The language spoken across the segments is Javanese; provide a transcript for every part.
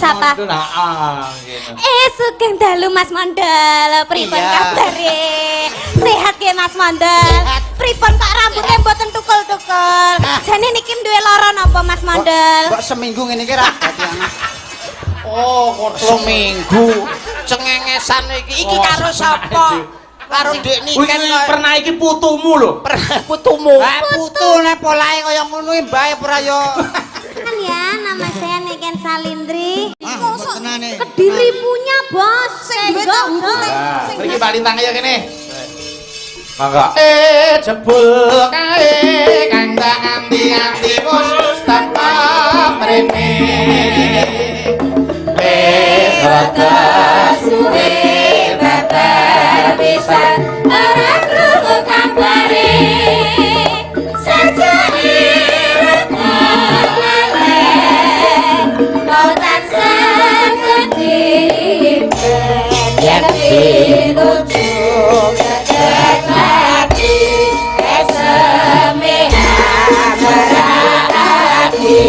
sapa? Sugeng dalu Mas Mondol. Pripun kabare? Sehat nggih Mas Mondol? Pripun kok rambutnya mboten tukul-tukul? Jane niki duwe lara napa Mas Mondol? Kok seminggu ngene iki ra dadi anak. Oh, seminggu cengengesan iki karo sapa? Karo Dik Niken kok. Pernah iki putumu lho. Putumu. Putu nek polahe kaya ngono iki mbae ora yo. Kan ya, nama saya Niken Salindri. Tenane. Kediri punya bos. Senggok. Mriki Mbak Lintang ya kene. Mangga. Jebul kae kang tak anti-anti Mustafa mrene. Rata suwe babar pisan ora krungu kabare. Sajane rata lale. Mau tansah ketime yen pinuju kedet lagi kesemehan berarti.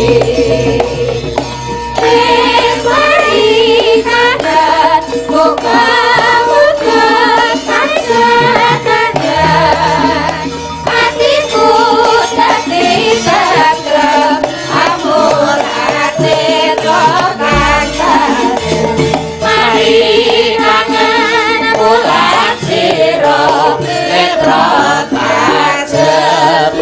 Muka-muka tangan hatiku dadi tentrem amur ati rokan mari kangen bulan siro letron tajem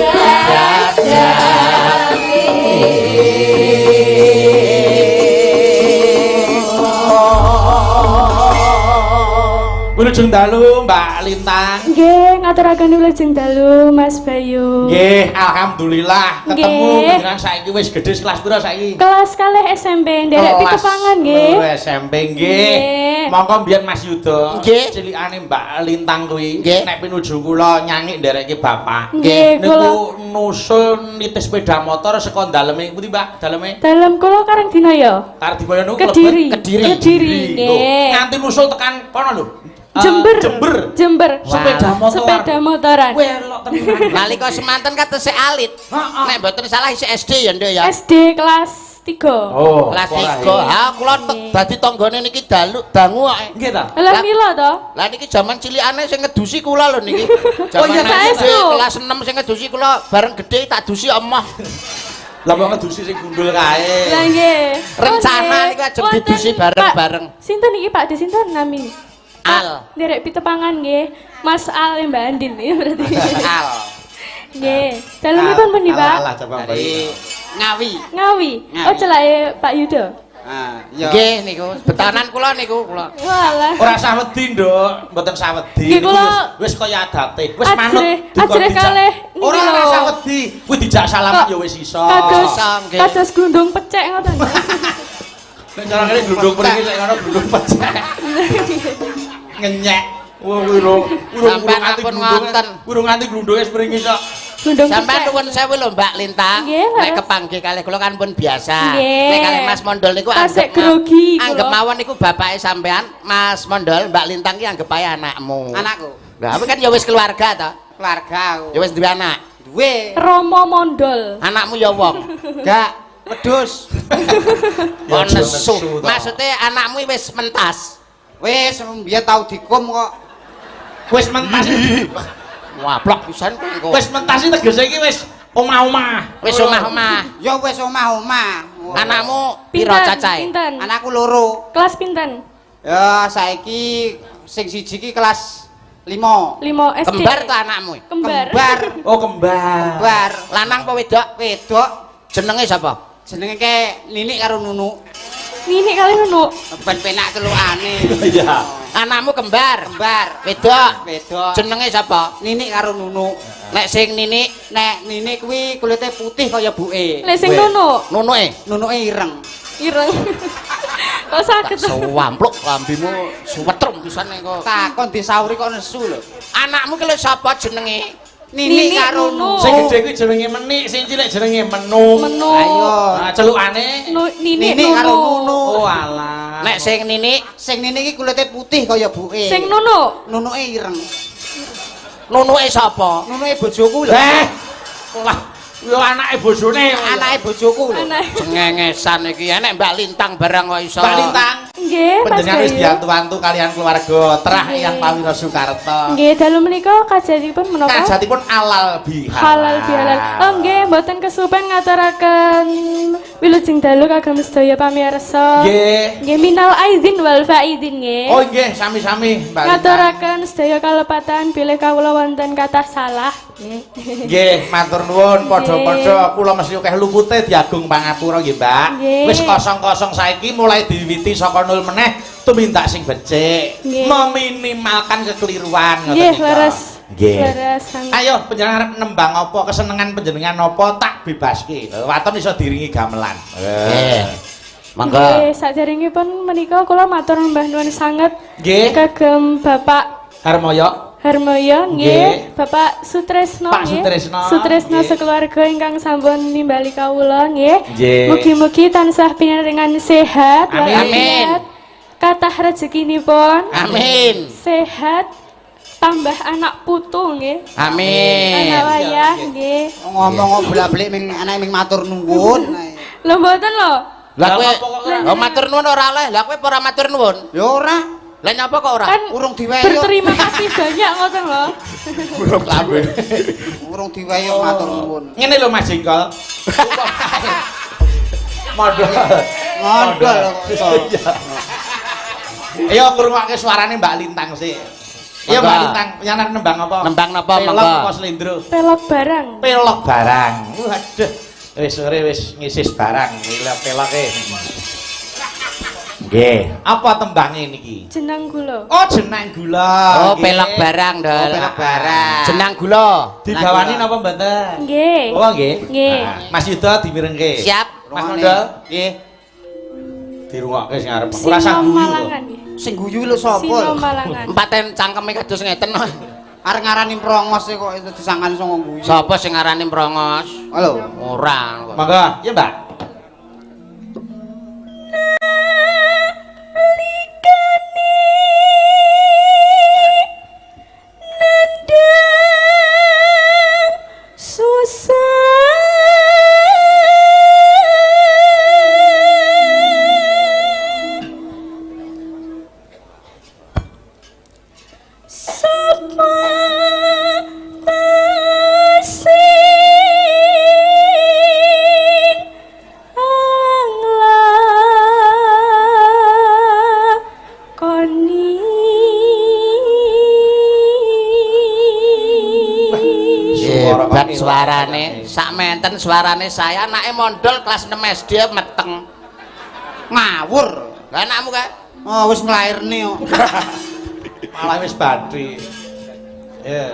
Wilujeng dalu Mbak Lintang. Nggih, ngaturaken wilujeng dalu Mas Bayu. Nggih, alhamdulillah ketemu Nggih. dengan saiki wis gedhe kelas pira saiki? Kelas kalih SMP nderek pikepangan nggih. SMP nggih. Nggih. Monggo mbiyen Mas Yuda. Nggih. Cilikane Mbak Lintang kuwi Nggih. nek pinuju kula nyanyi ndereke bapak. Nggih, Niku nusul nitis sepeda motor saka daleme pundi Mbak? Daleme? Dalem kula karang dina ya. Tardibaya niku Kediri. klebet Kediri, Loh, nggih. nganti nusul tekan kono lho. Jember. Jember. Wah, Sepeda motor. Sepeda motoran. Welok tenan. Nalika semanten katese alit. Nek mboten salah isih SD ya, Nduk ya. SD kelas 3. Oh, Kelas ora 3. Ha, kula dadi tanggane niki dangu kok. nggih ta? Lah mila to? Lah niki jaman cilikane sing ngedusi kula lho niki. Oh, iya, Jaman tak estu. kelas 6 sing ngedusi kula bareng gedhe tak dusi emoh. Lah kok ngedusi sing gundul kae. Lah nggih. Rencana niku ajeng Wonten, didusi Pak. bareng-bareng. Sinten iki Pak? De sinten nami? Al. Nderek pitepangan nggih. Mas Al Mbak Andin ya berarti. Al. Nggih. Dalemipun pundi, Pak? Alah, coba Dari Ngawi. Ngawi. Ngawi. Oh, celake Pak Yuda. Ah, iya. Nggih niku betanan kula niku kula. Walah. Ora sawedi, Nduk. Mboten sawedi. Nggih, Niku kula- wis kaya adate. Wis manut. Ajre kalih niki Ora lho. sawedi. Kuwi dijak salaman ya wis iso. Kados Iso, nggih. kados glundung pecek ngoten. Nek cara kene glundung mriki lek ngono glundung pecek. Ngenyek. Wah, urung Sampeyan nganti ampun glundunge. ngoten. Urung nganti glundunge springi kok. Glundung Sampeyan pecek. nuwun sewu lho Mbak Lintang. Nggih, Nek leres. kepanggih kalih kula kan pun biasa. Nggih. Nek kalih Mas Mondol niku Tasik anggap grogi kula. anggap mawon niku bapake sampean, Mas Mondol, Mbak Lintang ki anggap ae anakmu. Anakku. Lah tapi kan ya wis keluarga to. Keluarga aku. Ya wis duwe anak. Duwe. Romo Mondol. Anakmu ya wong. Enggak. Wedhus. Ya, Ono aja nesu. nesu to. Maksude anakmu wis mentas. Wis mbiyen tau dikum kok. Wis mentas. Waplok pisan kowe engko. Wis mentas iki tegese iki wis omah-omah. Wis omah-omah. Ya wis omah-omah. Anakmu piro cacahe? Pinten? Anakku loro. Kelas pinten? Ya saiki sing siji ki kelas 5. 5 SD. Kembar to anakmu? Kembar. Kembar. Oh, kembar. Kembar. Lanang apa wedok? Wedok. Jenenge sapa? Jenenge ke Ninik karo Nunu. Nini kali ngono. Ben penak telukane. Iya. Anakmu kembar. Kembar. Wedok. Wedok. Jenenge sapa? Ninik karo Nunu. Nek sing Nini Nek Ninik kuwi kulite putih kaya buke. Lek sing Weh. ngono, nunuke Nunuke ireng. ireng. Kok saged to? sewampluk lambimu suwetrum pisan engko. Takon disauri kok nesu lho. Anakmu ki lho sapa jenenge? Ninik Ninik karo Nunu. Sing gedhe kuwi jenenge Menik, sing cilik jenenge Menu. Menu. Ayo. Nah, celukane Nini Ninik karo Nunu. Nunu. oh alah. Nek sing Nini Sing Ninik iki kulite putih kaya buke. Sing Nunu. Nunuke ireng. nunuke sapa? Nunuke bojoku lho. Eh. Lah, Yo anake bojone. Anake bojoku lho. Anake. Cengengesan iki enek Mbak Lintang barang kok iso. Mbak Lintang. Nggih, Mas Panjenengan wis Bayu. diantu-antu kalian keluarga Terah Eyang Pawiro Soekarto. Nggih, dalu menika kajanipun menapa? Kajatipun halal bihalal. Halal bihalal. Oh nggih, mboten kesupen ngaturaken wilujeng dalu kagem sedaya pamirsa. Nggih. Nggih minal aizin wal faizin nggih. Oh nggih, sami-sami Mbak Lintang. Ngaturaken sedaya kalepatan bilih kawula wonten kathah salah. Nggih. Nggih, matur nuwun padha-padha kula mesti akeh lupute diagung pangapura nggih, Mbak. Nggih. Wis kosong-kosong saiki mulai diwiwiti saka nol meneh tumindak sing becik. Nggih. Meminimalkan kekeliruan ngoten Nggih, nika. leres. Nggih. Leres. sangat. Ayo panjenengan arep nembang apa, kesenengan panjenengan apa tak bebaske. Waton iso diringi gamelan. Nggih. Monggo. Nggih, saderengipun menika kula matur mbah nuwun sanget Nggih. kagem Bapak Harmoyo. Harmoyo Nggih. nggih, Bapak Sutresno Pak nggih. Sutresno, Sutresno nggih. sekeluarga ingkang sampun nimbali kawula nggih. Nggih. Mugi-mugi tansah pinaringan sehat Amin. walafiat. Kathah rezekinipun. Amin. Sehat tambah anak putu nggih. Amin. Anak wayah nggih. Ngomong kok bolak-balik ming anake ming matur nuwun. Lho mboten lho. Lah kowe Lah, apa kok- oh matur nuwun ora oleh. Lah kowe ora matur nuwun. Ya ora, Lah nyapa kok ora? Kan urung diweyo. berterima kasih banyak ngoten lho. Urung diweyo matur nuwun. Ngene lho Mas Jengkol. Modal. Modal kok. Ayo ngrungokke suarane Mbak Lintang sih. Ayo Monggo. Mbak Lintang, nyanar nembang apa? Nembang napa, Pelok monggo. apa slendro? Pelok barang. Pelok barang. Waduh. Wis sore wis ngisis barang, peloke. Nggih. Apa tembange niki? Jenang gula. Oh, jenang gula. Oh, Nggih. pelok barang, Dol. Oh, pelok barang. Jenang gula. Digawani napa mboten? Nggih. Oh, nggih. Nggih. Nah, Mas Yuda dimirengke. Siap. Mas Rungokne. Mondol, Nggih. dirungokke sing arep. Ora Sino sangguyu. Malangan nggih. Sing guyu lho sapa? Sino Malangan. Empaten cangkeme kados ngeten. Arek ngarani prongos e kok itu disangkan sanga guyu. Sapa sing ngarani mrongos? Halo. Ora. Monggo, ya Mbak. Hebat suarane. Sak menten suarane saya anake mondol kelas 6 SD meteng. Ngawur. Lah anakmu kae? Oh, wis nglairne kok. Malah wis badhe. Ya.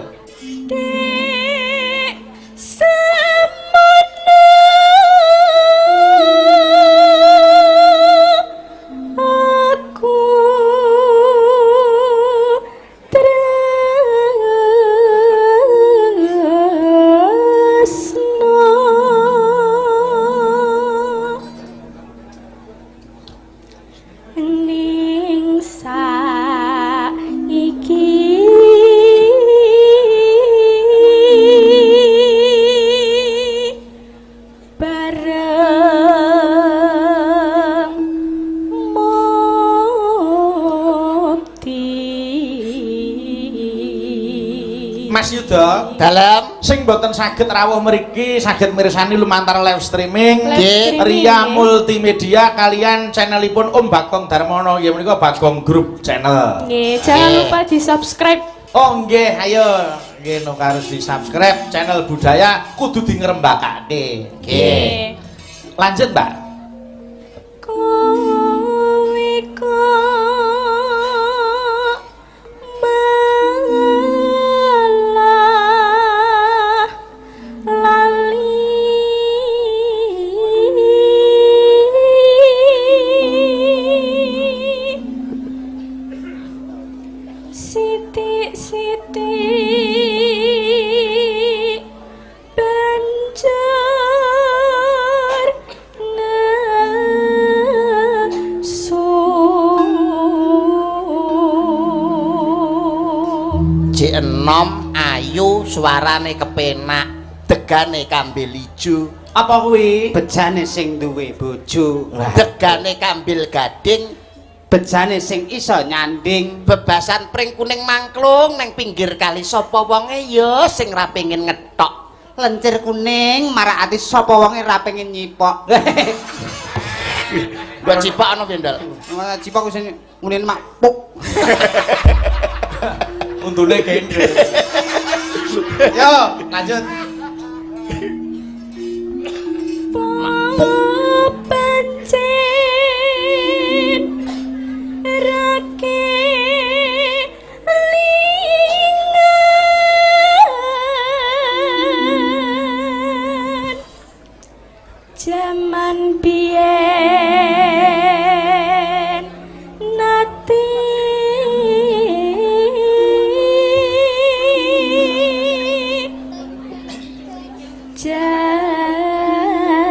Mas Yuda, Dalem. sing boten saged rawuh mriki saged mirsani lumantar live streaming Nggih. Ria Multimedia kalian channelipun Om Bagong Darmono nggih menika Bagong Group Channel. Nggih, jangan lupa di-subscribe. Oh nggih, ayo nggih no harus di-subscribe channel budaya kudu di ngrembakake. Nggih. Lanjut, Mbak. Kowe kok malah lali sithik-sithik banjur Jek enom ayu suarane kepenak. degane kambil ijo. Apa kuwi? Bejane sing duwe bojo. Degane kambil gading, Bejane sing iso nyanding. bebasan pring kuning mangklung neng pinggir kali sapa wonge ya sing ra pengin ngetok. Lencir kuning marak ati sapa wonge ra pengin nyipok. Mbok cipok ana Bendol. Cipok sing ngunin makpuk. Untune gendre. Yo, lanjut. Pancen rake lingan jaman biyen nate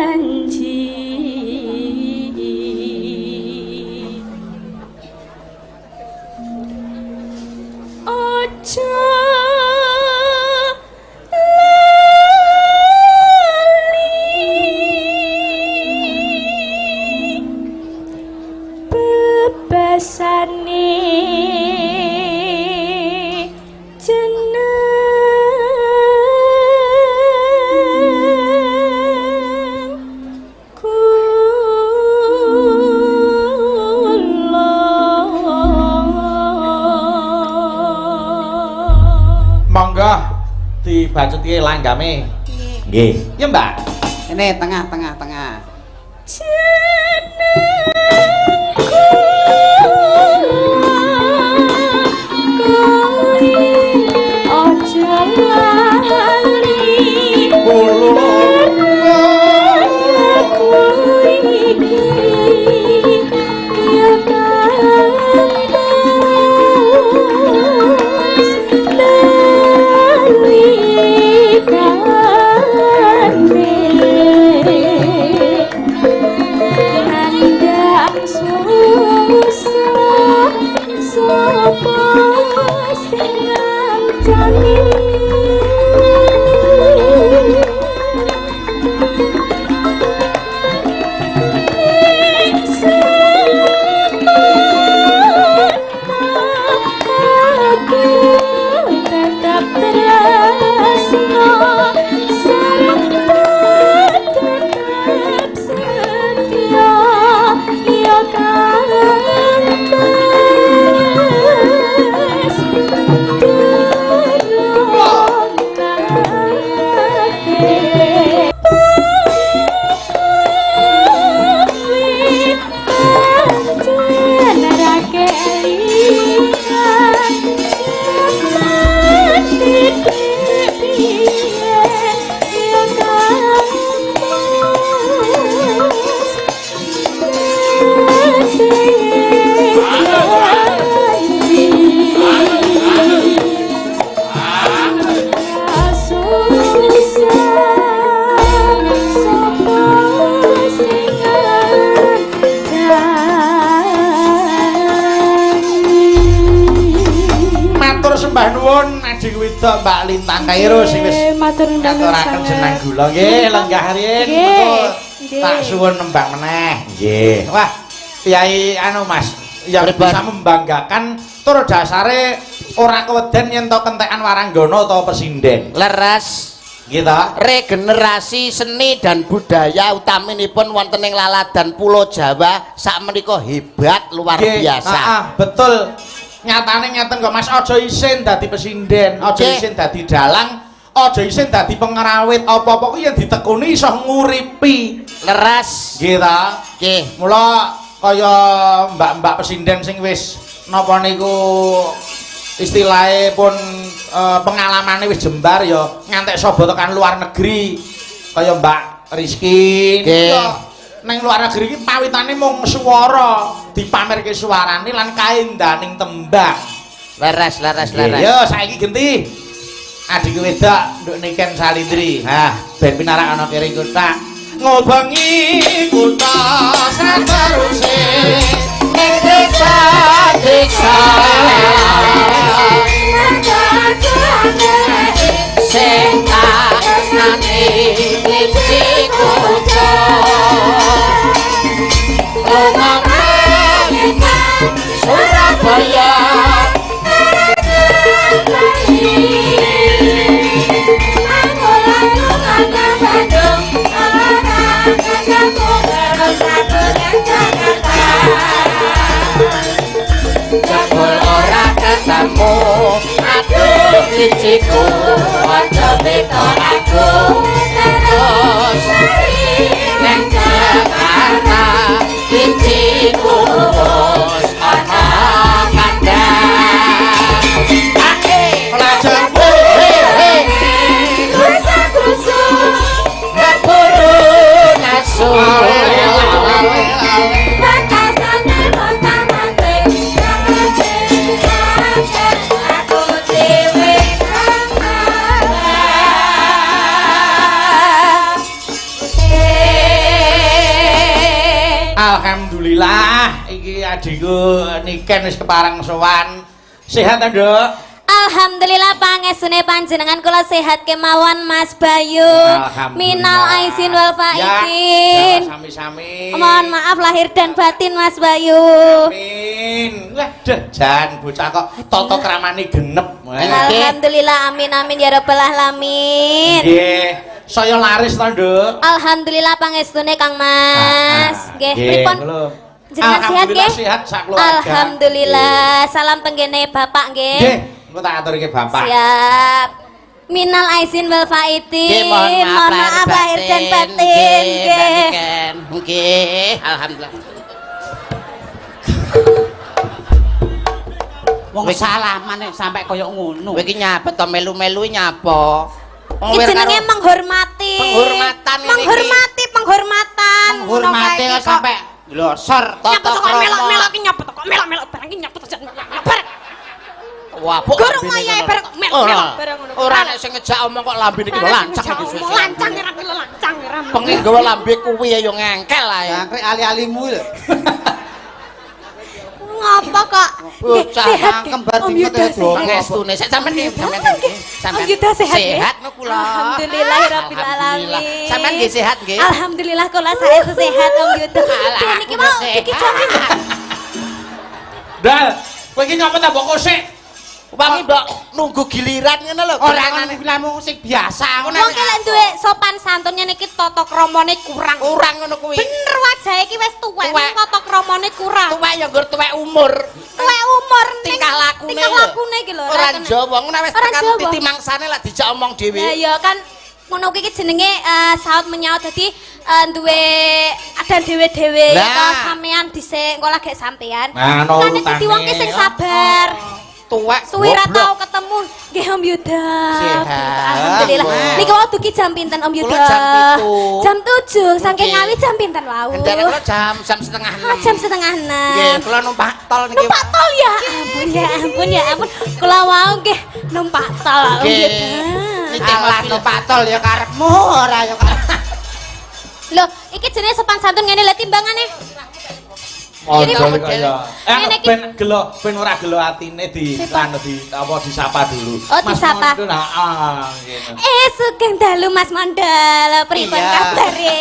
janji ojo lali bebasane jeneng Monggo dibacutke langgame. Nggih. Ya, Mbak. Ini tengah. ojo lali aku iki ya kampus lali kane nandang susah sapa sing ngancani aku tetap tresno sareng tetap setia ya kampus durung kakek pancen rake lingan jaman biyen ya kampus Matur sembah nuwun Ading Widok Mbak Lintang Kairo sing wis matur nuwun ngaturaken jeneng gula nggih lenggah riyin. Nggih. Betul. Nggih. Tak suwun nembang meneh. Nggih. Wah, Kyai anu Mas, yang Pripun? bisa membanggakan tur dasare ora keweden yen to kentekan waranggana utawa pesinden. Leres Gitu. regenerasi seni dan budaya utaminipun wonten ing laladan Pulau Jawa sakmenika hebat luar Nggih, biasa. betul. Nyatane ngeten kok Mas, aja isin dadi pesinden, aja Nggih. isin dadi dalang, aja isin dadi pengerawit apa-apa kuwi yen ditekuni iso nguripi. Leres. Nggih ta? Nggih. Mula kaya mbak-mbak pesinden sing wis napa niku istilahnya pun pengalamannya wis jembar ya ngantek sobo tekan luar negeri kaya Mbak Rizky ya neng luar negeri ini pawitane mung swara dipamerke suarane lan kaendaning tembang Leres. yo saiki genti adik wedok nduk Niken Salindri ben pinarak ana kering kota ngobengi kota sateruse ning desa-desa sing kanane kelinci kucing ngomong Surabaya jebul ora ketemu aduh kiciku aja beta aku terus neng Jakarta kiciku bos ana kandang pelajar ngeburu nasu Alhamdulillah iki adikku Niken wis kepareng sowan. Sehat ta, Nduk? Alhamdulillah pangestune panjenengan kula sehat kemawon Mas Bayu. Minal aizin wal faizin. Ya, sami-sami. Mohon maaf lahir dan batin Mas Bayu. Amin. Wah, jan bocah kok tata kramane genep. Alhamdulillah amin amin ya rabbal alamin. Nggih. Saya laris ta, Nduk? Alhamdulillah pangestune Kang Mas. Nggih, pripun? Jenengan sehat nggih? Sehat sak keluarga. Alhamdulillah. Salam tenggene Bapak nggih. Nggih, engko tak aturke Bapak. Siap. Minal aizin wal faizin. Mohon maaf lahir dan batin. Nggih. Nggih, alhamdulillah. Wong salaman sampai kaya ngono. Kowe iki nyapet to melu-melu nyapa? Iki jenenge menghormati. Penghormatan ini. Menghormati, penghormatan. Menghormati kok sampai glosor Tata krama. Melok-melok iki nyapet kok melok-melok barang iki nyapet aja barang. Wah, kok Gorong mayahe barang melok-melok barang ngono. Ora nek sing ngejak omong kok lambene iki lancang iki susu. Lancang ora lancang ora. Pengen gawe lambe kuwi ya ngengkel ae. jangkrik ali-alimu lho. Ngapa kok? Bocah Sehat kembar Om dinget Yuda ya, Dok. Pangestune sik sampean nggih, sampean nggih. Om Yuda sehat nggih? Sehat no kula. Alhamdulillahirabbil Alhamdulillah. alamin. Sampean nggih sehat nggih? Alhamdulillah kula saya sehat Om Yuda. Alah, Niki mau iki jane. Dal, kowe iki nyapa ta mbok kosek? Wangi mbok nunggu giliran ngono lho. Ora ngono lamu sing biasa ngono. Wong ki lek duwe sopan santunnya niki tata kramane kurang. Kurang ngono kuwi. Bener wajahe iki wis tuwek, Tuwek. tata kramane kurang. Tuwek ya nggur tuwek umur. Tuwek umur ning Tingkah lakune. Tingkah lakune iki lho. Ora Jawa ngono wis Ora tekan Jawa. titi mangsane lak dijak omong dhewe. Ya ya kan ngono kuwi iki jenenge saut menyaut dadi duwe adan dhewe-dhewe Lah. kok sampean dhisik engko lagi sampean. Nah, ono Kan dadi wong ki sing sabar. Tuwek. Suwi ra goblok. tau ketemu nggih Om Yuda. Sehat. Alhamdulillah. Wah. Niki wau duki jam pinten Om Yuda? Kula jam 7. Jam 7 saking Nggih. ngawi jam pinten wau? Gendane kula jam setengah 6. Jam setengah Nggih, 6. kula numpak tol niki. Numpak tol ya ampun ya ampun ya ampun. Kula wau nggih numpak tol Om Nggih. Yuda. Niki Alah numpak tol ya karepmu ora ya karep. Loh, iki jenenge sopan santun ngene lho timbangane. Ojo Ini kaya. Ngene iki- Ben gelo, ben ora gelo atine di lan di apa disapa dulu. Oh, disapa. Mondo, nah, ngene. Sugeng dalu Mas Mandal. Pripun Iya. kabare?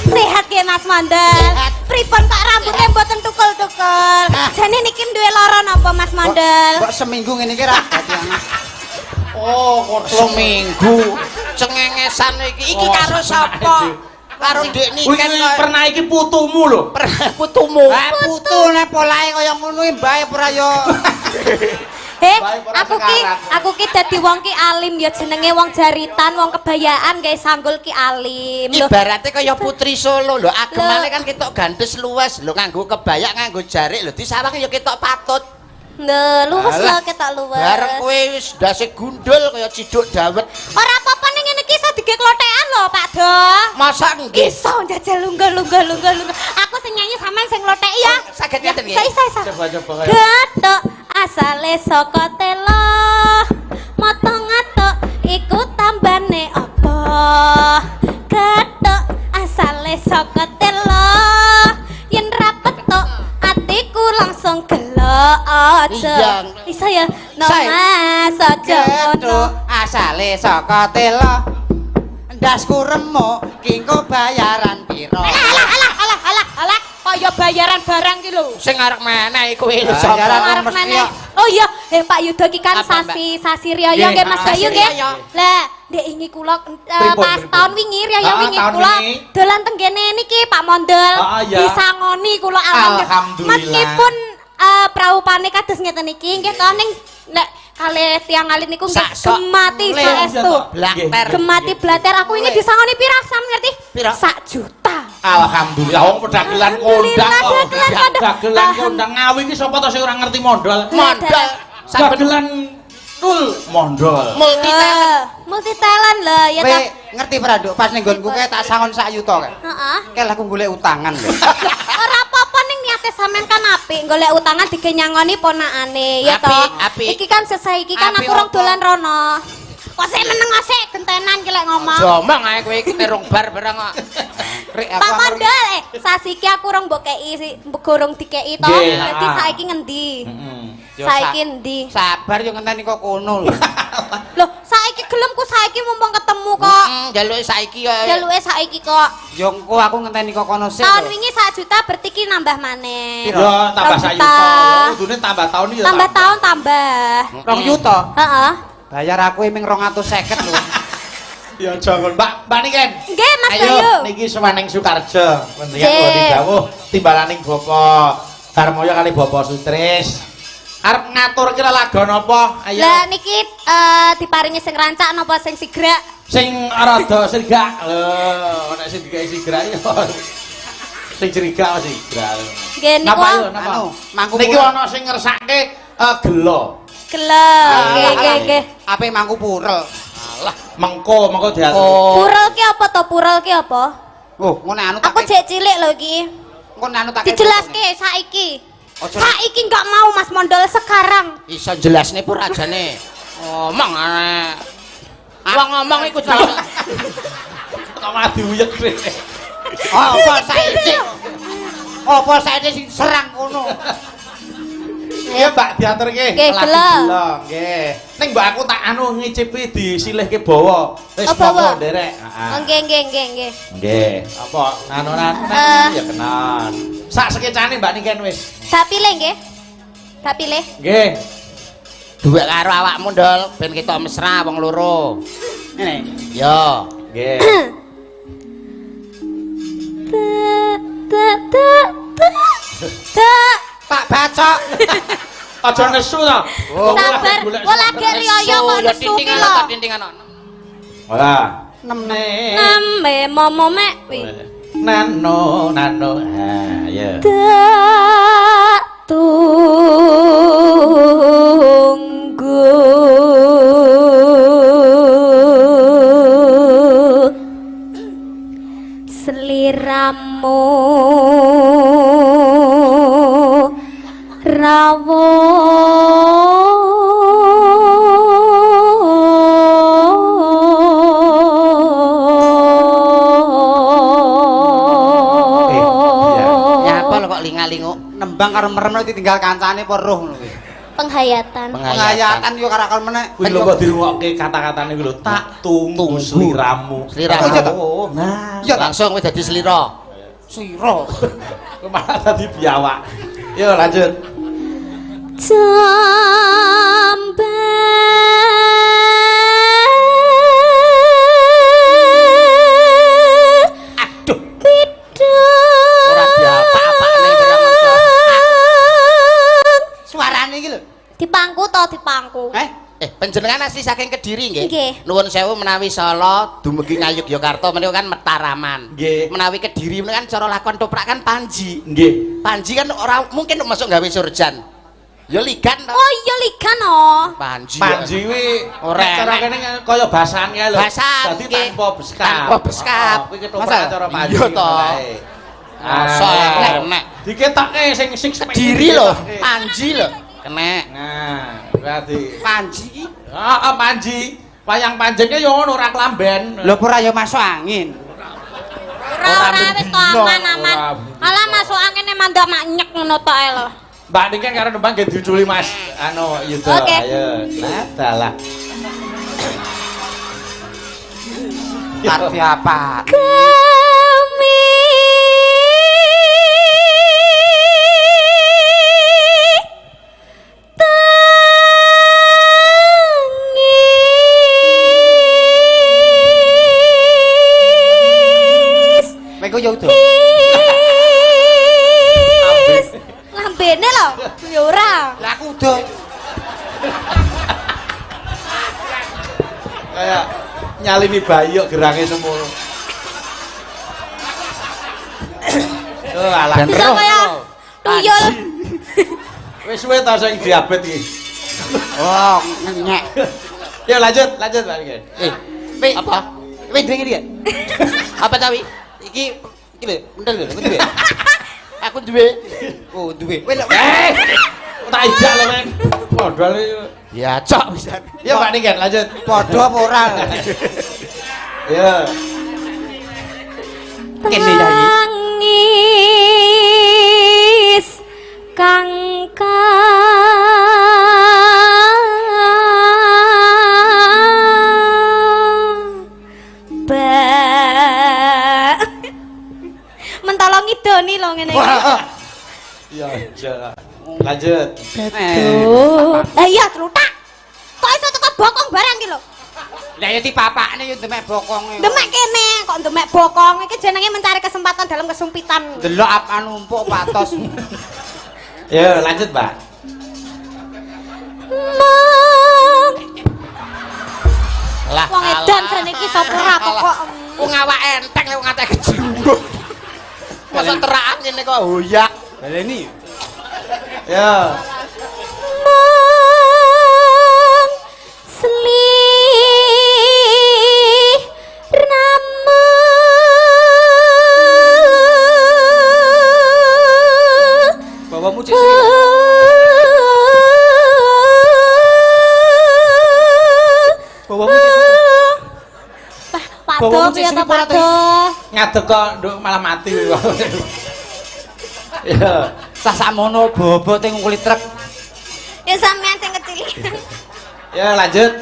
Sehat nggih Mas Mandal? Pripun Pak rambutnya mboten tukul-tukul? Jane niki duwe lara napa Mas Mandal? Kok seminggu ngene iki ra dadi anak. Oh, kok Seminggu cengengesan iki. Iki Oh, karo sapa? Karo Dik Wih, Niken kok. pernah iki putumu lho. Putumu. Lah putune polahe kaya ngono iki bae ora ya. Baik, ora Aku ki dadi wong ki alim ya jenenge wong jaritan, wong kebayaan guys sanggul ki alim. Lho, Ibaratnya kaya putri Solo lho, agemane kan ketok gandes luwes lho, nganggo kebaya, nganggo jarik lho, disawang ya ketok patut. luwes lho Alah, ketok luwes. Bareng kowe wis ndase gundul kaya ciduk dawet. Ora apa-apa ning ngene iki iso digeklothekan lho Pak Do. Masa nggih? Iso njajal lunga. Aku sing nyanyi sampean sing nglotheki ya. Saged ngeten nggih. Iso. Coba. Gathok asale saka telo. Motong ngatok iku tambane apa? Gathok asale saka telo. Yen ra petok atiku langsung gelo aja. Iya. Iso ya. No Say. Mas aja ngono. Asale saka telo. ndasku remuk ki engko bayaran piro? Alah, kaya bayaran barang ki lho. Sing arep meneh kuwi lho Bayaran sapa? Arep mesti meneh. ya. Oh iya, Pak Yudo ki kan Apa, sasi riyaya nggih Mas Bayu nggih. Lah, ndek ingi kula pas tahun wingi riyaya wingi tahun kula wingi. dolan tenggene niki Pak Mondel. Iya. Disangoni kula Alhamdulillah. Meskipun praupane kados ngeten iki nggih to ning nek kalih tiang alit niku nggih Sak sok. gemati Leh, saestu. Blater. Gemati blater aku ini disangoni pira sam ngerti? Pira? 1 juta. Alhamdulillah wong pedagelan kondang Alhamdulillah, kok. dagelan kondang. Dagelan kondang ngawi iki sapa to sing ora ngerti mondol? Mondal. Saben Dagelan tul mondol. multi talent. Multi talent lah ya Kowe toh. ngerti ora, Nduk? Pas ning nggonku kae tak sangon 1 yuta kae. Heeh. Kae lah aku golek utangan lho. Ora apa-apa ning niate sampean kan apik golek utangan digenyangoni ponakane ya toh. Apik. Iki kan selesai iki kan Apik aku rong apa? dolan rono. Kok sik meneng sik gentenan ki lek ngomong. Jomong ae kowe iki terung bar bareng kok. Rek Pak Mondal sasi iki aku rong mbok kei gorong dikei to. Nggih, Dadi heeh. saiki ngendi? Yo, Saiki endi? Sabar yo ngenteni kok kono lho. Loh, saiki gelemku saiki mumpung ketemu kok. Jaluke saiki ya. Jaluke saiki kok. Yo engko aku ngenteni kok kono sik. Tahun lho. wingi 1 juta berarti ki nambah maneh. Piro? Yo tambah 1 Rong yuta. juta. Yo kudune tambah tahun iki yo. Tambah tahun tambah. 2 yuta. Heeh. Bayar aku eming 250 lho. Ya jangan Mbak Niken. Nggih, Mas Ayo Bayu. niki Suwaneng Sukarjo. Mendingan Nggih. kula didhawuh timbalaning Bapak Darmoyo kali Bapak Sutris. Arep ngatur kira lagu napa? Ayo. Lah niki diparingi sing rancak napa sing sigrak? Sing rada sirgak. Lho, nek sing digawe sigrak yo. Sing sirgak sigrak. Nggih niku. Napa yo napa? Anu, mangku Niki purel. ana sing ngersake gelo. Nggih. Ape mangku purel. Alah, mengko diatur. Purel ki apa to? Purel ki apa? Oh, ngono anu tak. Aku jek cilik lho iki. ngono anu tak. Dijelaske saiki. Ojo. Saiki enggak mau Mas Mondol sekarang. Iso jelasne pur ajane. Ngomong aneh. Wong ngomong iku jelas. Kok mati uyek kowe. Apa saiki? Apa saiki sing serang kono? Iya Mbak diaturke. Nggih, Lagu gelo. gelo, nggih. Ning Mbak aku tak anu ngicipi disilihke bawa. Wis Oh, bawa? monggo nderek. Heeh. Oh, nggih. Nggih. Apa anunan ya kenan. Sak sekecane Mbak Niken wis. Tak pilih nggih. Tak pilih. Nggih. Duwe karo awakmu ndol ben kita mesra wong loro. Ngene. Yo. Nggih. Tak. Tak bacok. Aja nesu to. Sabar. Kok lagi riyo kok nesu ki lho. Tintingan. Ora. Nemne. Nambe momo mek wi. Nano. Ha, ya. Tak tunggu seliramu Nyapa lho kok lingalingu. Nembang karo merem lho ditinggal kancane apa roh ngono kuwi. penghayatan. Penghayatan yo karo akal meneh. Kuwi lho kok dirungokke kata-katane kuwi lho. Tak tunggu sliramu. Sliramu. Oh, iya toh? Oh, nah. Iya, tak. Langsung kowe dadi slira. Sira. Kemana tadi biawak. Yo lanjut. Aduh, Bidang ora diapa-apane barang ngono. Suarane iki lho. dipangku to dipangku. Panjenengan asli saking Kediri nggih? Nggih. Nuwun sewu menawi Solo dumugi Ngayogyakarta menika kan Mataraman. Nggih. Menawi Kediri menika kan cara lakon toprak kan Panji. Nggih. Panji kan ora mungkin masuk gawe surjan. Ya ligan to. Oh iya ligan oh. Panji. Panji kuwi Ora cara enak. kene kaya basan kae lho. Basan, Dadi nggih. tanpa beskap. Tanpa beskap. Kuwi Masa? ketoprak cara Panji. Iya toh. kae. Masa enek. Diketokke sing Kediri lho, Panji lho. Kenek. Nah, berarti Panji. Heeh, Panji. Wayang panjangnya yo ngono ora klamben. Lho ora yo masuk angin. Ora wis to bendino, aman-aman. ora. Alah masuk angin mandak mak nyek ngono tok ae lho. Mbak Niken karo nembang ge diuculi Mas. Anu Yuda. Oke. Ayo. Nah, dalah. Arti apa? Kami tangis Kowe yo udo. lambene lho ya ora Lah aku udo. Kayak nyalini bayi kok gerange semono. Oh alah. bisa kaya tuyul Wis suwe ta sing diabetes iki. Oh, ngenyek. Ya lanjut Pak iki. Wi, Apa? Wi dringi dia. Apa tawi? Iki lho, bentar lho, aku duwe. Aku duwe. Oh, duwe. Wi lho. Tak ijak lho, Men. Modal iki. Ya cok pisan. Ya Pak Niken lanjut. Padha apa ora? Ya. Kene ya iki. tangis kang mentolong idoni lho ngene iki. Ya aja. Lanjut. Iya trutak. Kok iso teko bokong barang iki lho. Lah ya dipapakne yo demek bokonge. Demek kene kok demek bokong iki jenenge mencari kesempatan dalam kesempitan. Delok apa numpuk patos. Ya lanjut, Pak. Mong Lah. wong edan jane iki sapa ora kok. Wong awak enteng lek ngate kejinduk. Masa terakan ngene kok hoyak. Baleni. Ya. Mong selih rama Bawamu cek sini. Bawamu cek sini. Padoh piye to padoh? Ngadeg kok nduk malah mati. Ya. Sah sakmono bobote ngungkuli truk. Ya sampean sing kecil. Ya lanjut.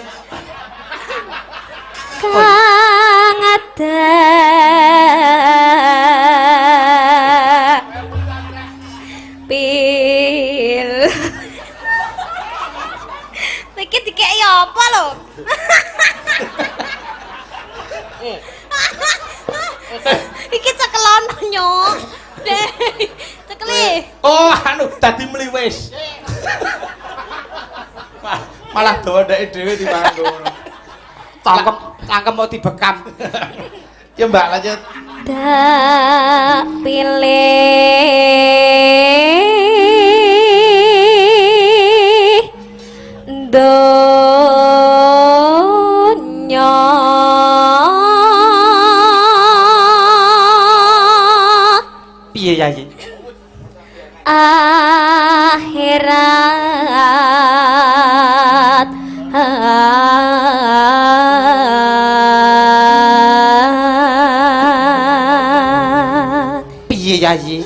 Kang ada pil. Iki dikeki apa lho? Iki cekelon nyok. Cekeli. Oh, anu dadi mliwis. Malah dodeke dhewe timbangan ngono. Cangkem mau dibekam. Ya Mbak lanjut. Tak pilih donya Piye Yayi? akhirat Piye Yayi?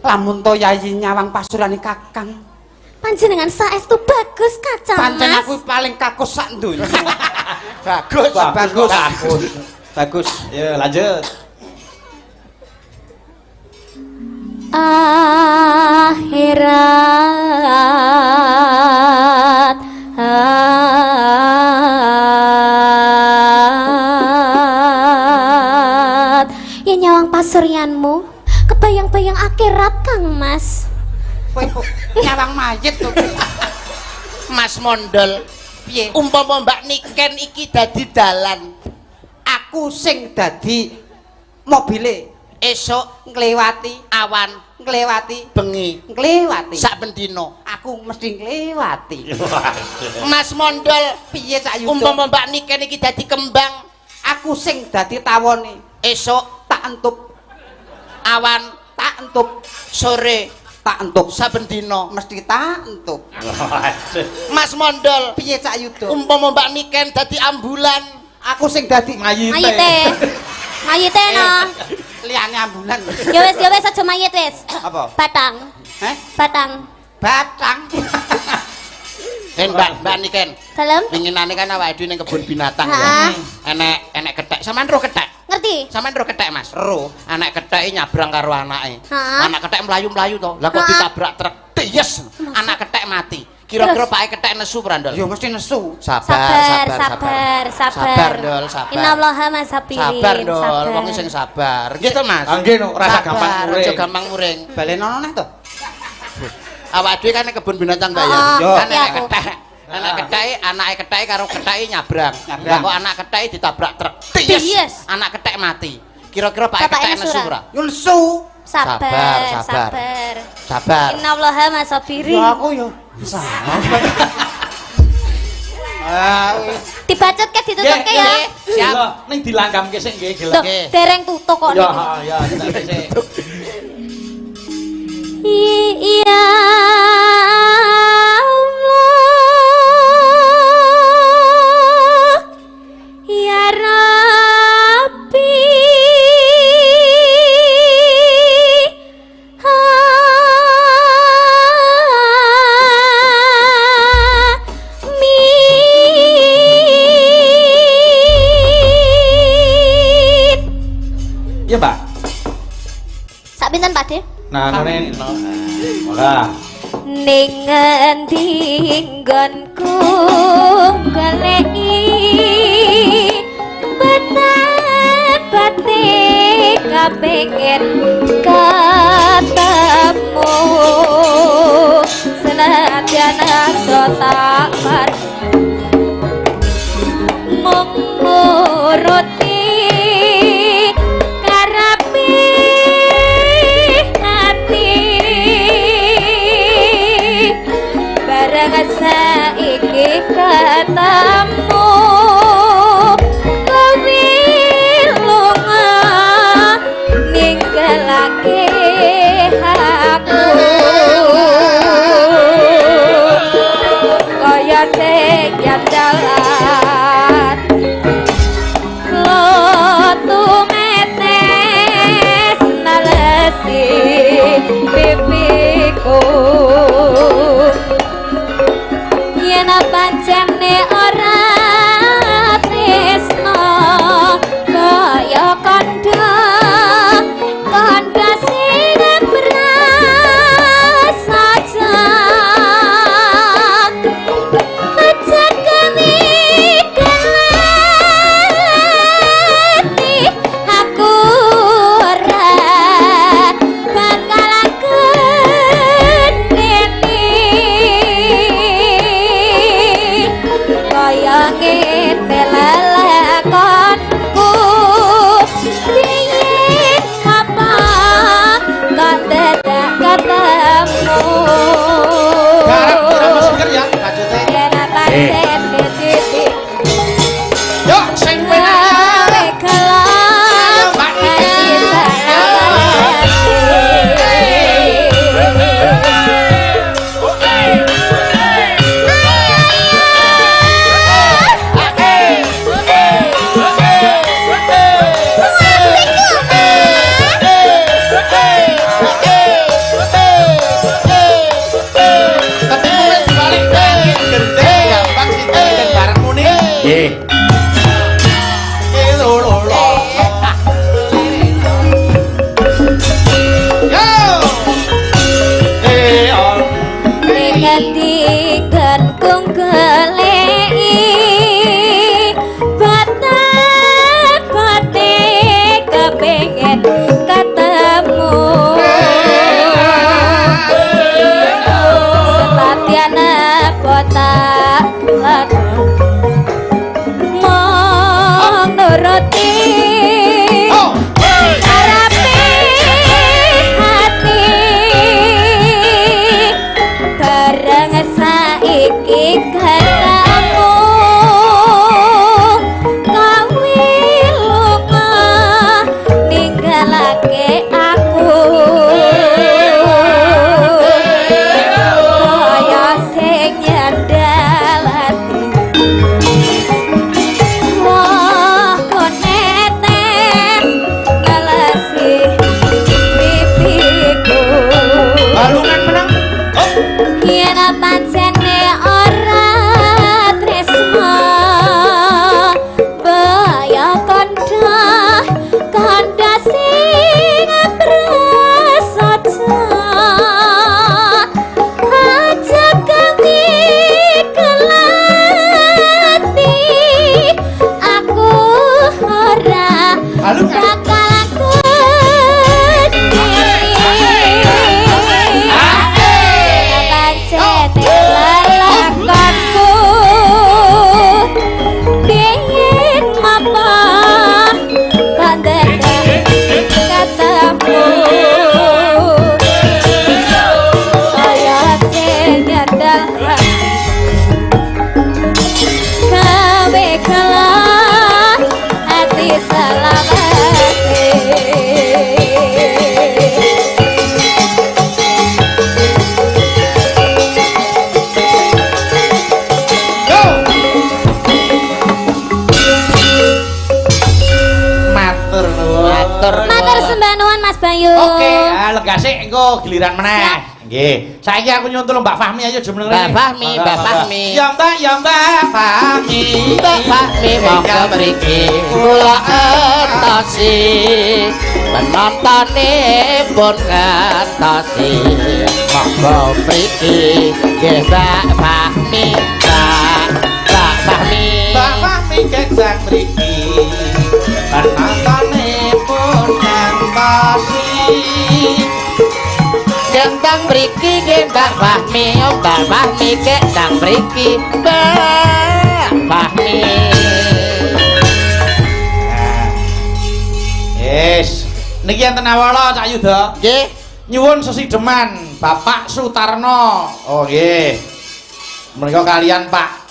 Lamun to Yayi nyawang pasurane Kakang. panjenengan saestu bagus kacang Pancen Mas. aku paling kakus sak donya. Bagus. Bagus. Bagus. Ya lanjut. Akhirat ya nyawang pasuryanmu kebayang-bayang akhirat Kang Mas. Kowe kok nyawang mayit to. Mas Mondol, Piye? umpama Mbak Niken iki dadi dalan, Aku sing dadi mobile esuk nglewati, awan nglewati, bengi nglewati. sak bendina. Aku mesti nglewati. Mas Mondol, Piye Cak Yudo? umpama Mbak Niken iki dadi kembang, Aku sing dadi tawone esuk tak entuk, awan tak entuk, sore tak entuk. saben dina. Mesti tak entuk. Mas Mondol, Piye Cak Yudo? umpama Mbak Niken dadi ambulan, Aku sing dadi Mayite. Mayite. Mayite no. liyane ambulan. Ya wis aja mayit wis. Apa? Batang. Heh? Batang. Batang. Mbak Niken. Dalem. Winginane kan awake dhewe ning kebun binatang Ha. ya. Enek kethek. Sampeyan roh kethek? Ngerti? Sampeyan roh kethek, Mas? Ero. Anak ketheke nyabrang karo anake. Ha. Anak kethek mlayu-mlayu to. Lah kok Ha. ditabrak truk. Yes. Anak kethek mati. Kira-kira pake kethek nesu Brandol? Ya mesti nesu. Sabar. Sabar, Dol, sabar. Innallaha masabirin. Sabar, Dol. Wong sing sabar. Gitu, Mas. Ah, nggih, no, rasa gampang muring. Aja gampang muring. Balenono neh to. Awak dhewe kan ning kebun binatang ta Oh, ya. Yo. Kan iya, enek aku. kethek. Anak ketheke, anake ketheke karo ketheke nyabrang. Nyabrang. Lah kok anak ketheke ditabrak truk. Yes. Anak kethek mati. Kira-kira pake Bapaknya kethek nesu nesu ora? Yo nesu. Sabar. Sabar. Innallaha masabirin. Ya aku yo. Ah, Dibacot ke ditutupke ya. Siap. Ning dilanggamke sik nggih Loh, gelem. dereng tutuk kok Ya, niku. ya, sik. Ya Allah, ya Rabbi, amin. Iya, Mbak. Sak pinten Pak De? Nah, ngene. Ora. Ning endi nggonku goleki bete kapengin ketemu senadyan aja tak par mung nuruti karepe ati bareng saiki ketemu kowe lunga ninggalake aku kaya sing dalan lotu metes nalesi pipiku yen pancene ora tresno kaya kandha sing berasa cekani kelati aku ora bakal kendeni kaya ngene lelakonku piye apa kok dadak ketemu garap ora mesir ya bacute. yen pancen titik Yo sing penak. gawe kelon hati Tapi wis balik deh gendeng gampang sih gendeng bareng muni. Nggih. Lho lho lho. Yo. On. Ketinggan kung kelei bate kepengen ketemu Selatyan apa tak laku mong nuruti Oh. karepe hati bareng saiki kata engko giliran meneh. Nggih. Saiki aku nyuntul Mbak Fahmi ayo aja meneng. Mbak Fahmi, Mbak Fahmi. Ya Mbak Fahmi. Mbak Fahmi monggo mriki kula entosi penontone pun ngentosi monggo mriki nggih Mbak Fahmi. Mbak Fahmi. Mbak Fahmi kecak mriki. Penontone pun ngentosi. Gendang mriki nggih Mbak Fahmi, Mbak Fahmi gendang mriki Mbak Fahmi. Yes. Niki enten awala Cak Yuda. Nggih, Nyuwun sesideman Bapak Sutarno. Oh nggih. Menika kalian Pak.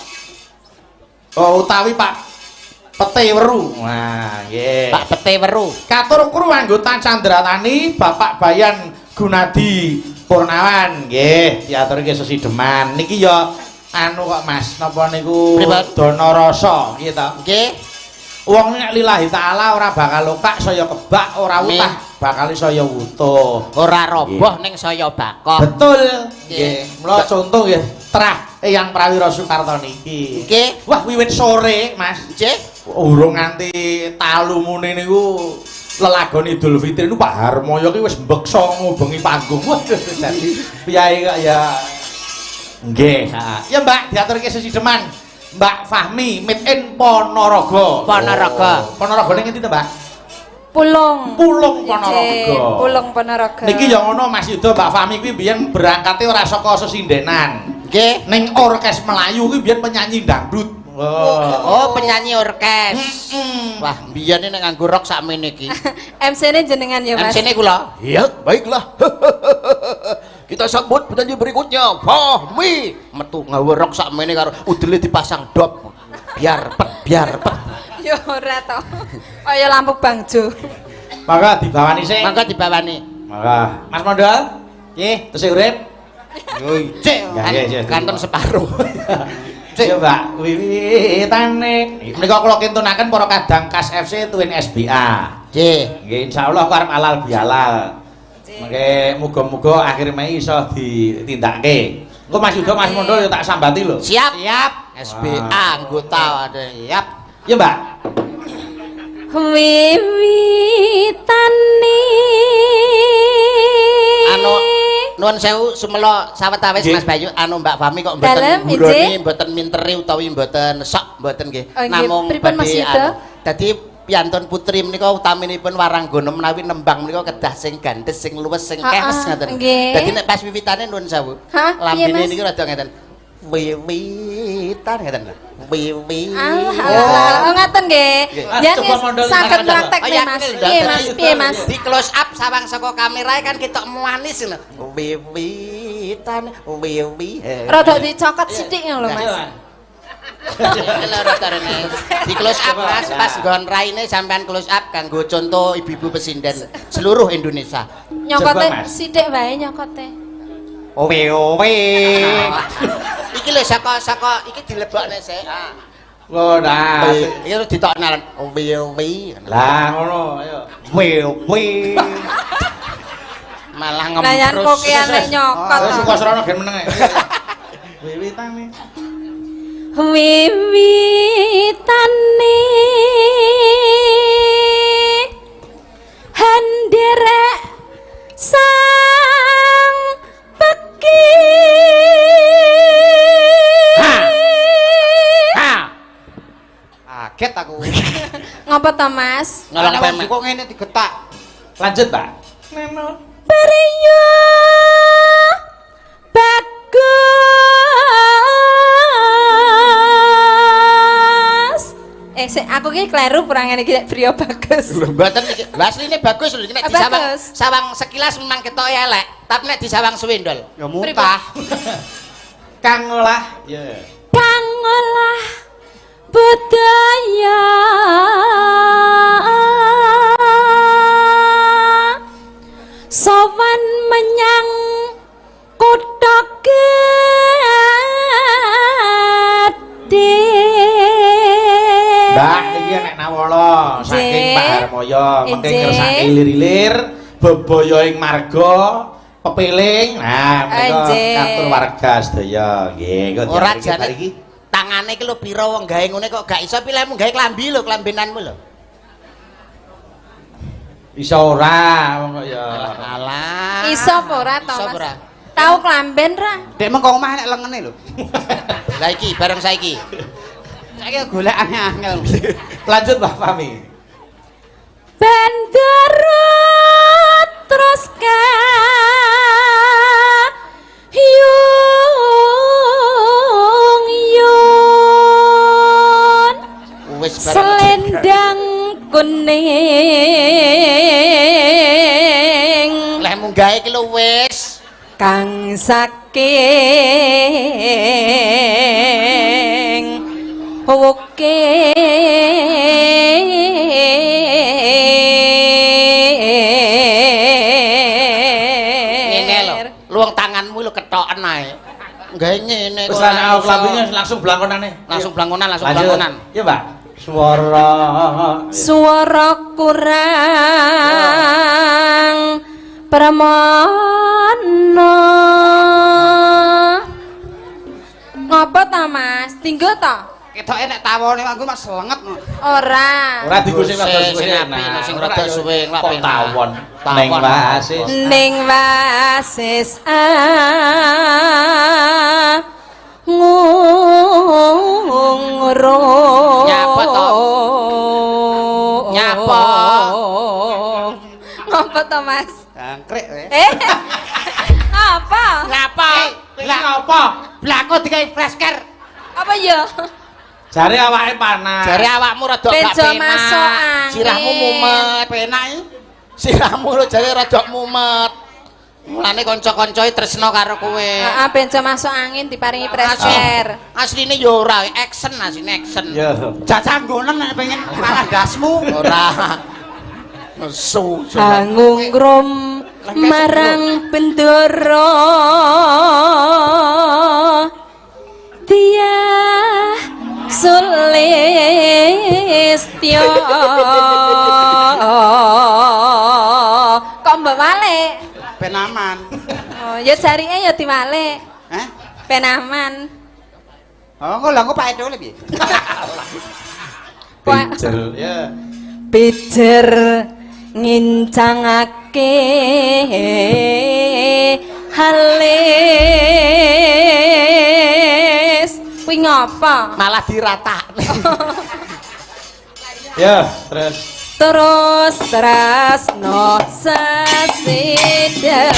Oh utawi Pak Pete Weru. Wah, nggih. Pak Pete Weru. Katur kru anggota Candratani Bapak Bayan Gunadi Purnawan. Nggih, diaturke sesideman. Niki ya anu kok Mas, napa niku Pripun? dana rasa nggih ta? Nggih. Wong nek lillahi taala ora bakal lokak saya kebak, ora utah bakal saya wutuh. Ora roboh ning saya bakok. Betul. Nggih. Mula contoh nggih, Trah Eyang Prawira Soekarto niki. Nggih. Wah, wiwit sore, Mas. Nggih. Urung nganti talu mune niku lelagon Idul Fitri niku Pak Harmoyo ki wis mbeksa ngubengi panggung. Waduh, dadi piyae kok ya. Nggih, heeh. Ya Mbak, diaturke sesideman. Mbak Fahmi made in Ponorogo. Ponorogo ning endi to, Mbak? Pulung. Pulung Ponorogo. Pulung Ponorogo. Niki ya ngono Mas Yuda, Mbak Fahmi kuwi biyen berangkate ora saka sesindenan. Nggih. Ning orkes Melayu kuwi biyen penyanyi dangdut. Oh, penyanyi orkes. Wah, biyen nek nganggo rok sakmene iki. MC-ne jenengan ya, Mas. MC-ne kula. Ya, baiklah. Kita sambut penyanyi berikutnya, Fahmi. Metu nggawe rok sakmene karo udele dipasang dop. Biar pet. Ya ora to. Kaya lampu bangjo. Maka dibawani sik. Mangga dibawani. Maka Mas Mondol, nggih, tesih urip. Yo, cek. Nggih, Kanton separuh. Cek, Mbak, wiwitane. Menika kula kintunaken para kadang Kas FC tuwin SBA. Nggih. Nggih, insyaallah arep halal bihalal. Mengke muga-muga akhir Mei iso ditindakake. Engko Mas Yuda, Mas Mondol yo tak sambati lho. Siap. SBA anggota ada. Siap. Ya, Mbak. Wiwitane Anu nuwun sewu sumela sawetawis Mas Bayu, anu Mbak Fahmi kok Dalem, mboten buroni, ijik. mboten minteri utawi mboten sok mboten nggih. Oh, nggih. Namung Pripun, Mas badhe Yuda? dadi piyantun putri menika utaminipun Waranggana menawi nembang menika kedah sing gandes, sing luwes, sing kehes ngoten. nggih. Dadi nek pas wiwitane nuwun sewu. Hah, piye, Lambene Mas? niku rada ngeten. Wiwitan ngeten lho. Oh, ngaten nggih. Yen coba mondol saged tangan praktekne Mas. Piye Mas? Piye Mas? Di close up sawang saka kamera kan ketok manis lho. Wiwitan wiwi. Rada dicokot sithik ngono lho Mas. Di close up Mas, pas nggon raine sampean close up kanggo contoh ibu-ibu pesinden seluruh Indonesia. Nyokote Coba, Mas. sithik wae nyokote. Owe. Iki lho saka iki dilebokne sik. Oh, nah. Iki lho ditokne lan. Owe. Lah ngono, ayo. Wewe. Malah ngemprus. Lah yen kokeane nyokot. Wis Sukasrana gen meneng. Wiwitane. Wiwitane henderek sang peki. Kaget aku. Ngapa to Mas? Nolong pemek. Kok ngene digetak. Lanjut, Pak. Bariyo bagus. Sik aku ki kleru perangane iki Brio bagus. Mboten iki. Lah asline bagus lho iki nek disawang Bagus. sawang sekilas memang ketok elek, tapi nek disawang suwendol. Ya muntah. Kang olah. Ya. Pangolah budaya sowan menyang kutha gedhe. Mbak, iki nek nawala saking Nggih. Pak Harmoyo, mengke Nggih. ngersake ilir-ilir bebaya ing marga pepiling. Nah, menika Anjir. katur warga sedaya. Nggih, kok Ora iki jane iki. tangane iki lho pira wong gawe ngene kok gak iso pilihmu gawe klambi lho, klambenanmu lho. Iso ora wong kok ya. Alah. Iso apa ora to, Iso Mas? ora? Tahu klamben ra? Dek mengko omah nek lengene lho. Lah iki bareng saiki. Saiki golekane angel. Lanjut Mbak Fami. Bandara terus yung Wis bareng. selendang kuning Lah munggah iki lho wis. kang saking oke Ngene lho. Luang tanganmu lho ketoken ae. Gawe ngene Wis kok. ana klambinya langsung blangkonane. Langsung blangkonan, langsung Lanjut. blangkonan. Iya, Mbak. suara kurang pramono ngapa ta Mas tinggo ta Ketoke nek tawone aku Mas selenget. ora Ora dienggo sing rada Sing suwe. api, sing rada suwe, lak Kok penak. tawon. Tawon. Ning wasis. ning wasis ngungro Nyapa to? Nyapa? ngapa to Mas Jangkrik kowe. apa Ngapa? Lah apa? Blako digawe flashcar. apa ya Jare awake panas. Jare awakmu rada gak Bejo penak. masuk angin. Sirahmu mumet. Penak iki. Sirahmu lho jare rada mumet. Mulane kanca-kancoe tresno karo kowe. heeh benjo masuk angin diparingi pressure Asline yo ora, action asline action. Ya. Jajah nggonen nek pengen malah dasmu. Ora. Nesu. Angungrum marang bendoro dia sulistyo kok mbak balik Ben aman. oh, ya jarine ya diwalik Hah? ben aman Oh, kok lha kok Pak Edo piye? Pincer. Ya. pijer ngincangake halis kuwi ngapa Malah diratakne. Ya, terus. terus tresno sesidemah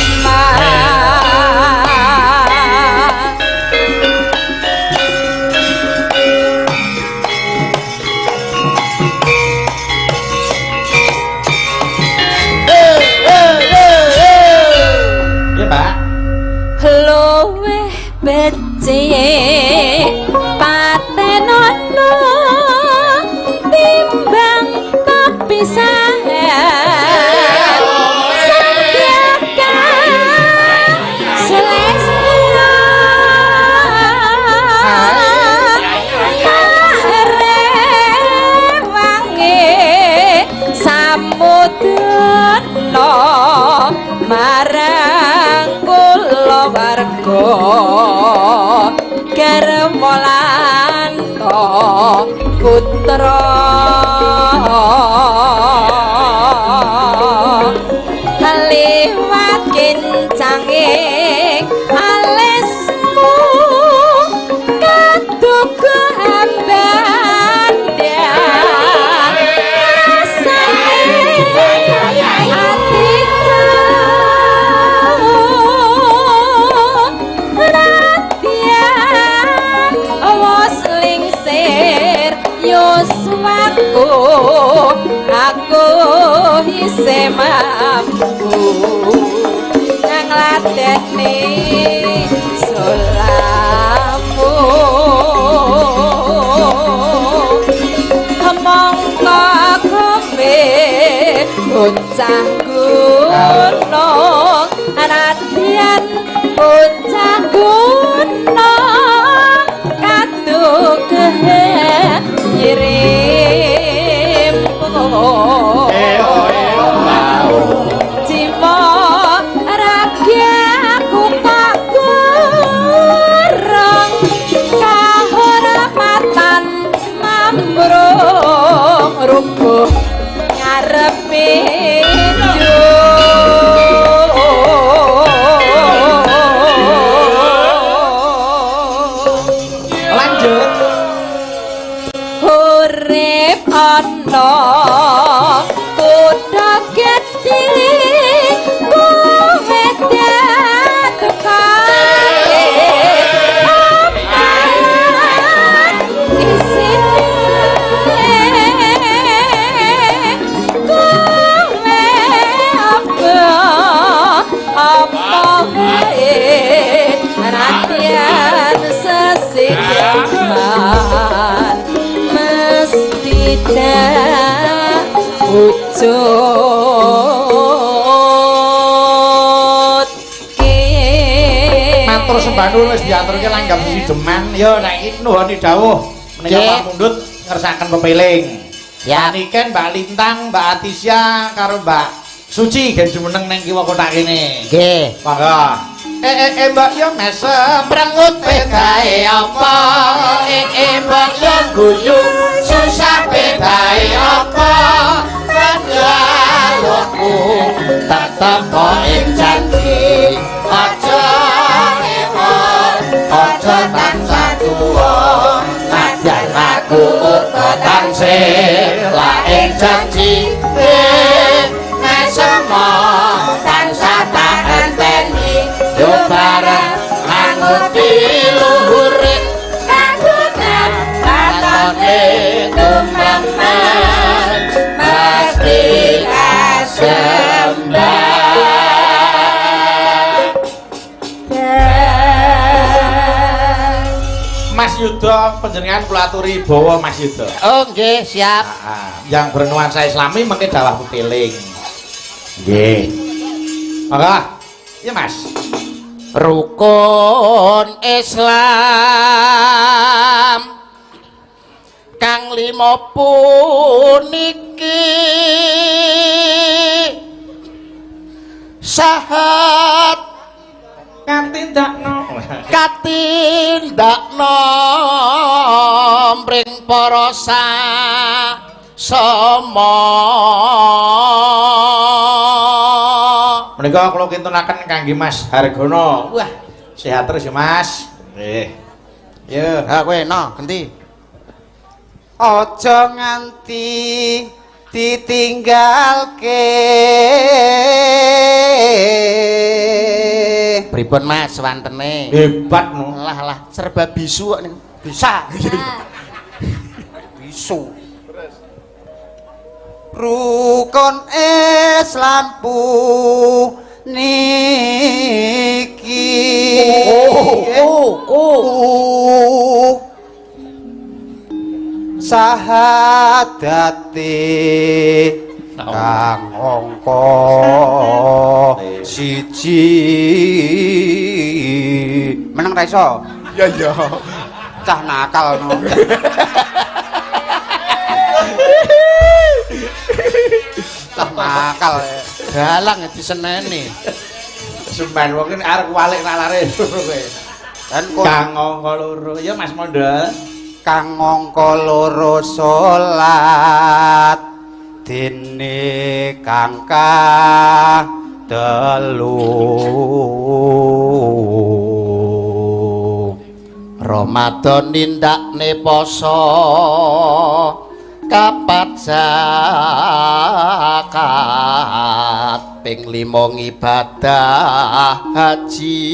Ya, Pak. luwih becik patenono timbang kepisahan sediakan selestia rewangi samudana marang kula warga Garmolanto putra liwat kincanging alismu kaduk ambanda rasane atiku ratian wos lingsir yuswaku aku isih mampu ngladeni sulamu mongko kowe bocah gunung radian bocah gunung kaduk ngirim Cimo rakyat lungguh ngarepe lanjut urip ana kutha gedhe kowe datukane aman isine kowe apa wae ratian sesikiman mesti tak wujud matur sembah nuwun wis diaturke langgam sisi deman ya nek iki nuhuni dawuh menika Pak Mundut ngersaken pepeling Ya. niken Mbak Lintang Mbak Atisya karo Mbak Suci gen jumeneng ning kiwa kotak kene Nggih. monggo mbak yo mesem Prengut bedae apa mbok yo guyu susah bedae apa panjalukku tetep ing janji aja ewon aja tansah tuwa nadyan aku uga tansih la ing janji nek semua tansah tak enteni yo bareng nganuti luhure kagunan katone tumemen mesti kasembah Mas Yuda panjenengan kula aturi bawa Mas Yuda oh nggih siap yang bernuansa Islami mengke dawuh pepeling nggih monggo iya Mas rukun Islam kang lima puniki sahat katindakno mring para sama menika kula kintunaken kangge Mas Hargono wah sehat terus ya Mas nggih yo ha kowe no genti Aja nganti ditinggalke pripun Mas wantene hebat no lah serba bisu kok niku bisa bisu rukun Islampu niki sahadate kang angka siji meneng ra iso Ya ya. cah nakal no cah nakal galang diseneni Sumban wong iki arep walik nalare kowe dan kang angka loro ya Mas Mondol kang angka loro salat dene kangka telu Ramadan nindakne poso kapat zakat ping 5 ibadah haji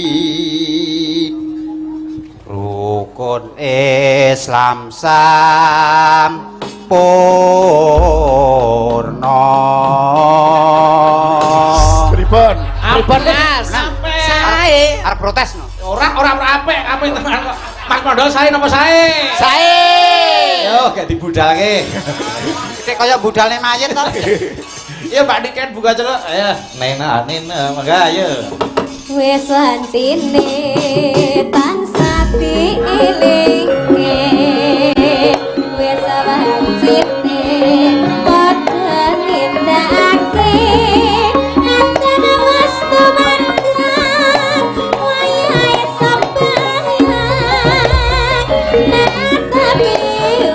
rukun Islam sampurna Pripun? pripun Mas sae arep protes no ora apik tenan kok Mas Mondol sae napa sae sae yo gak dibudalke cek kaya budalne mayit to ya Mbak Niken buka celuk ayo nena mangga ayo wis lancine tansah dielinge wis lancine padha nindakake antara wastu mantan wayahe sampeyan nah tapi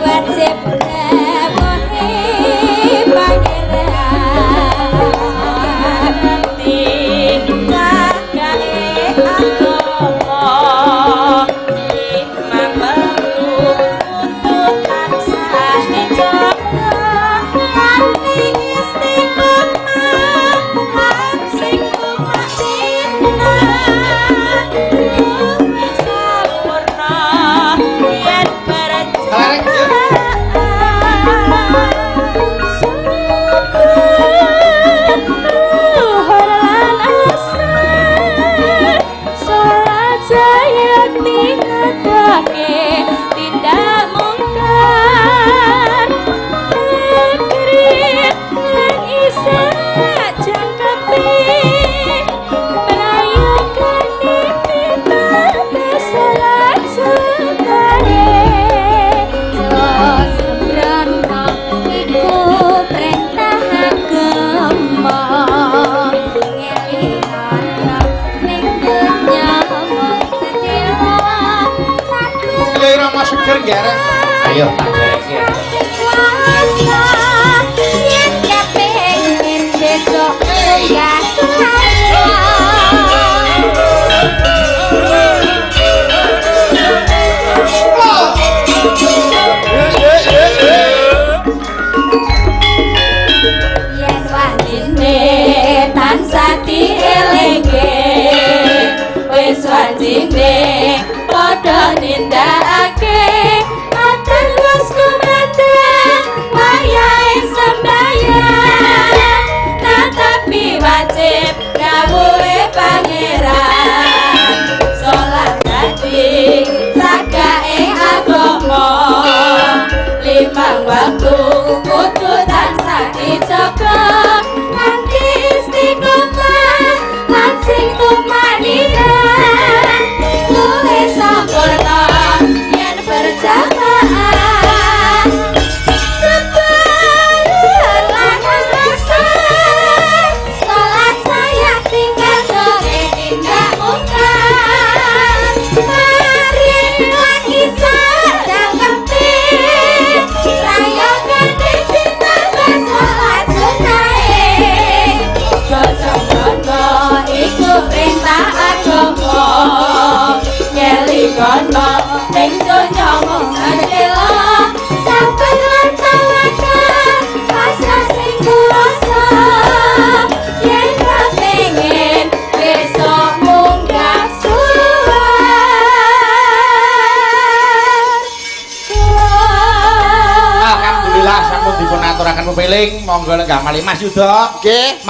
wajib dawuhe Ayo tak dereke. Tansah dielenge wis wajine padha nindakake akan wis kumandang wayahe sembahyang tetapi wajib kawuhe pangeran salat dadi sakae agama limang waktu kudu tansah dijaga sing tumanina luwih sampurna yen berjamaah sebalan lan asar salat saya tinggal sore tindak mungkar mari lan isar jangkepi rayokan cinta salat sunae iku perintah agama ngelikono ning donya mung sedela sampai lan tawakal pasrah sing kuwasa yen kepengin besok munggah Alhamdulillah sampun dipun aturaken pepeling monggo lenggah malih Mas Yuda Nggih.